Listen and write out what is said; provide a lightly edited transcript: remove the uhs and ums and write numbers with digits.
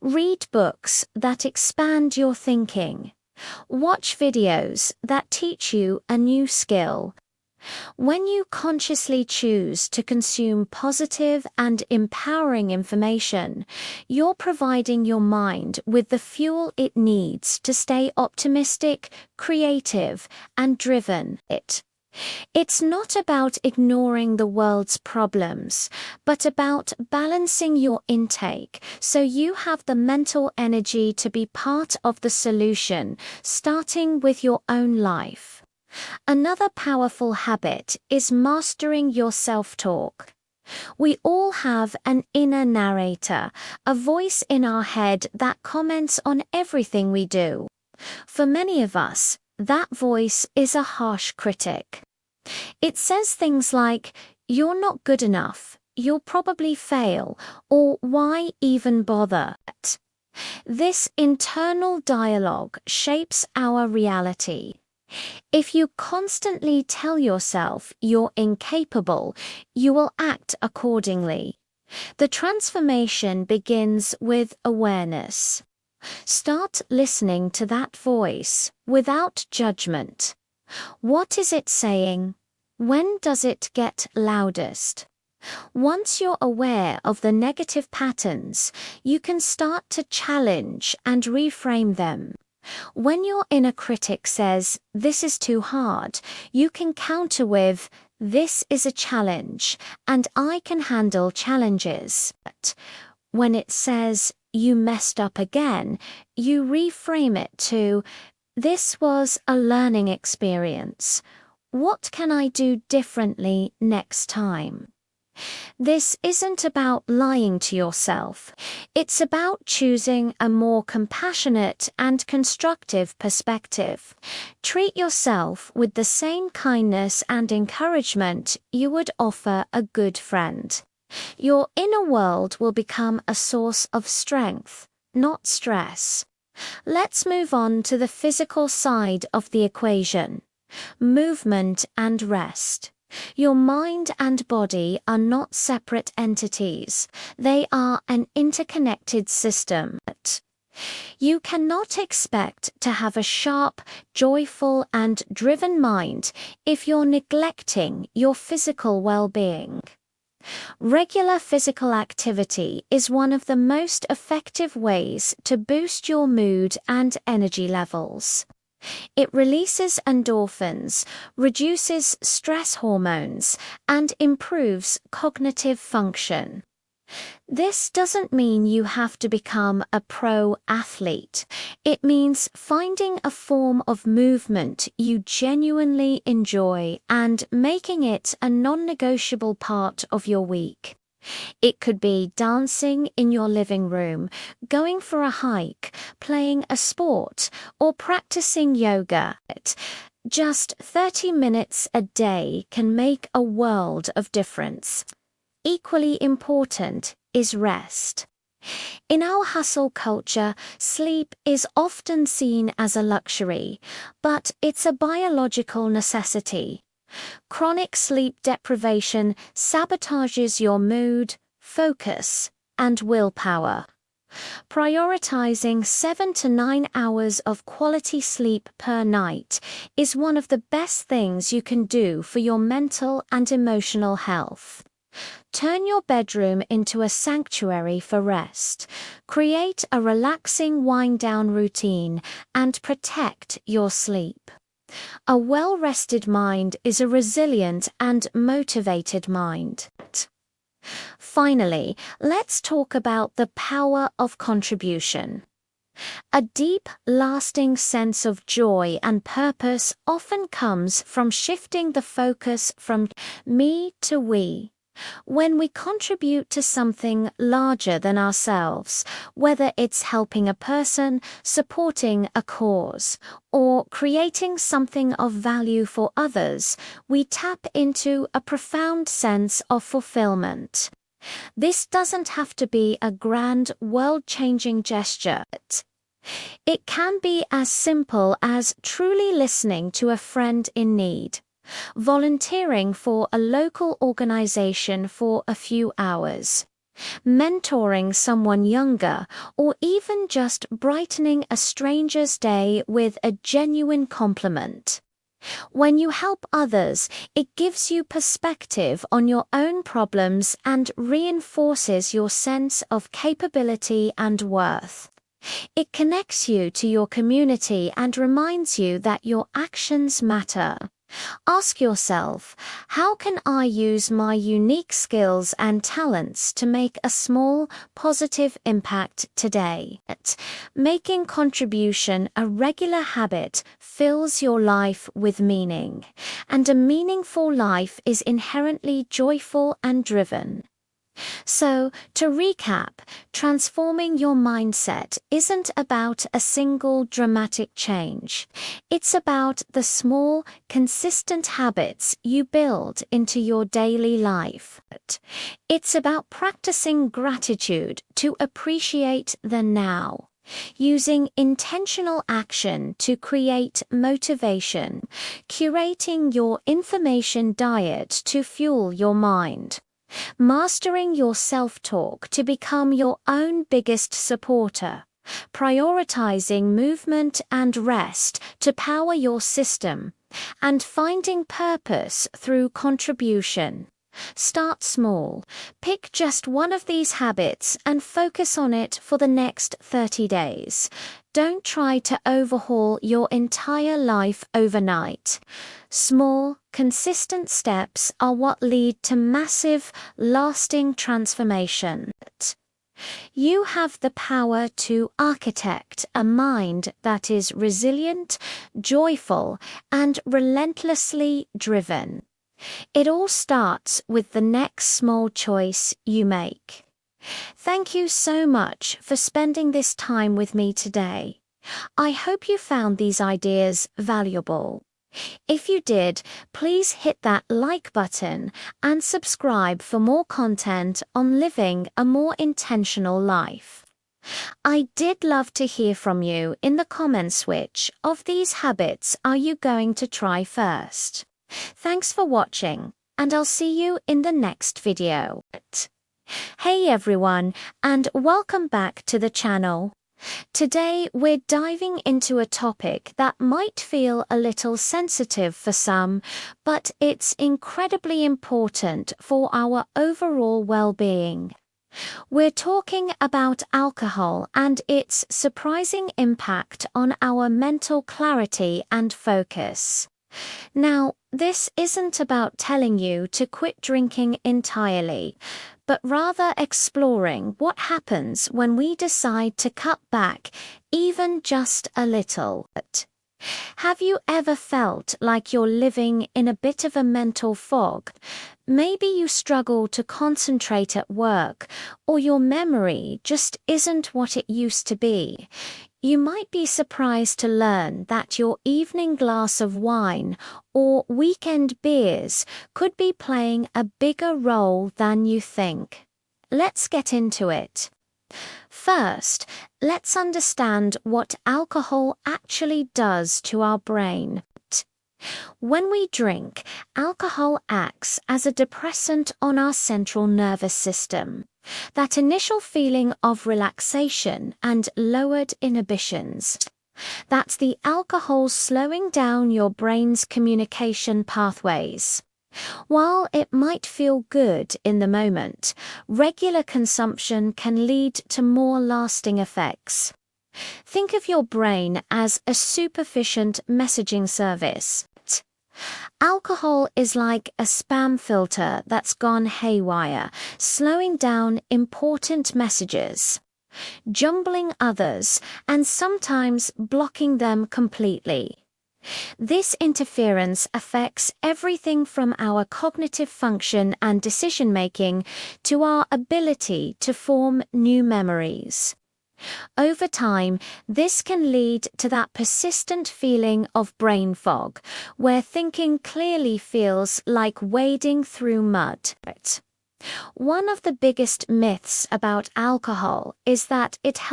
Read books that expand your thinking. Watch videos that teach you a new skill. When you consciously choose to consume positive and empowering information, you're providing your mind with the fuel it needs to stay optimistic, creative, and driven. It's not about ignoring the world's problems, but about balancing your intake so you have the mental energy to be part of the solution, starting with your own life. Another powerful habit is mastering your self-talk. We all have an inner narrator, a voice in our head that comments on everything we do. For many of us, that voice is a harsh critic. It says things like, "You're not good enough, you'll probably fail," or "Why even bother?" This internal dialogue shapes our reality. If you constantly tell yourself you're incapable, you will act accordingly. The transformation begins with awareness. Start listening to that voice without judgment. What is it saying? When does it get loudest? Once you're aware of the negative patterns, you can start to challenge and reframe them. When your inner critic says, "This is too hard," you can counter with, "This is a challenge, and I can handle challenges." When it says, "You messed up again," you reframe it to, "This was a learning experience. What can I do differently next time?" This isn't about lying to yourself. It's about choosing a more compassionate and constructive perspective. Treat yourself with the same kindness and encouragement you would offer a good friend. Your inner world will become a source of strength, not stress. Let's move on to the physical side of the equation: movement and rest. Your mind and body are not separate entities. They are an interconnected system. You cannot expect to have a sharp, joyful, and driven mind if you're neglecting your physical well-being. Regular physical activity is one of the most effective ways to boost your mood and energy levels. It releases endorphins, reduces stress hormones, and improves cognitive function. This doesn't mean you have to become a pro athlete. It means finding a form of movement you genuinely enjoy and making it a non-negotiable part of your week. It could be dancing in your living room, going for a hike, playing a sport, or practicing yoga. Just 30 minutes a day can make a world of difference. Equally important is rest. In our hustle culture, sleep is often seen as a luxury, but it's a biological necessity. Chronic sleep deprivation sabotages your mood, focus, and willpower. Prioritizing 7 to 9 hours of quality sleep per night is one of the best things you can do for your mental and emotional health. Turn your bedroom into a sanctuary for rest. Create a relaxing wind-down routine and protect your sleep. A well-rested mind is a resilient and motivated mind. Finally, let's talk about the power of contribution. A deep, lasting sense of joy and purpose often comes from shifting the focus from me to we. When we contribute to something larger than ourselves, whether it's helping a person, supporting a cause, or creating something of value for others, we tap into a profound sense of fulfillment. This doesn't have to be a grand, world-changing gesture. It can be as simple as truly listening to a friend in need, volunteering for a local organization for a few hours, mentoring someone younger, or even just brightening a stranger's day with a genuine compliment. When you help others, it gives you perspective on your own problems and reinforces your sense of capability and worth. It connects you to your community and reminds you that your actions matter. Ask yourself, how can I use my unique skills and talents to make a small, positive impact today? Making contribution a regular habit fills your life with meaning, and a meaningful life is inherently joyful and driven. So, to recap, transforming your mindset isn't about a single dramatic change. It's about the small, consistent habits you build into your daily life. It's about practicing gratitude to appreciate the now, using intentional action to create motivation, curating your information diet to fuel your mind, mastering your self-talk to become your own biggest supporter, prioritizing movement and rest to power your system, and finding purpose through contribution. Start small. Pick just one of these habits and focus on it for the next 30 days. Don't try to overhaul your entire life overnight. Small, consistent steps are what lead to massive, lasting transformation. You have the power to architect a mind that is resilient, joyful, and relentlessly driven. It all starts with the next small choice you make. Thank you so much for spending this time with me today. I hope you found these ideas valuable. If you did, please hit that like button and subscribe for more content on living a more intentional life. I did love to hear from you in the comments. Which of these habits are you going to try first? Thanks for watching, and I'll see you in the next video. Hey everyone, and welcome back to the channel. Today we're diving into a topic that might feel a little sensitive for some, but it's incredibly important for our overall well-being. We're talking about alcohol and its surprising impact on our mental clarity and focus. Now, this isn't about telling you to quit drinking entirely, but rather exploring what happens when we decide to cut back even just a little. Have you ever felt like you're living in a bit of a mental fog? Maybe you struggle to concentrate at work, or your memory just isn't what it used to be. You might be surprised to learn that your evening glass of wine or weekend beers could be playing a bigger role than you think. Let's get into it. First, let's understand what alcohol actually does to our brain. When we drink, alcohol acts as a depressant on our central nervous system. That initial feeling of relaxation and lowered inhibitions. That's the alcohol slowing down your brain's communication pathways. While it might feel good in the moment, regular consumption can lead to more lasting effects. Think of your brain as a super-efficient messaging service. Alcohol is like a spam filter that's gone haywire, slowing down important messages, jumbling others, and sometimes blocking them completely. This interference affects everything from our cognitive function and decision-making to our ability to form new memories. Over time, this can lead to that persistent feeling of brain fog, where thinking clearly feels like wading through mud. One of the biggest myths about alcohol is that it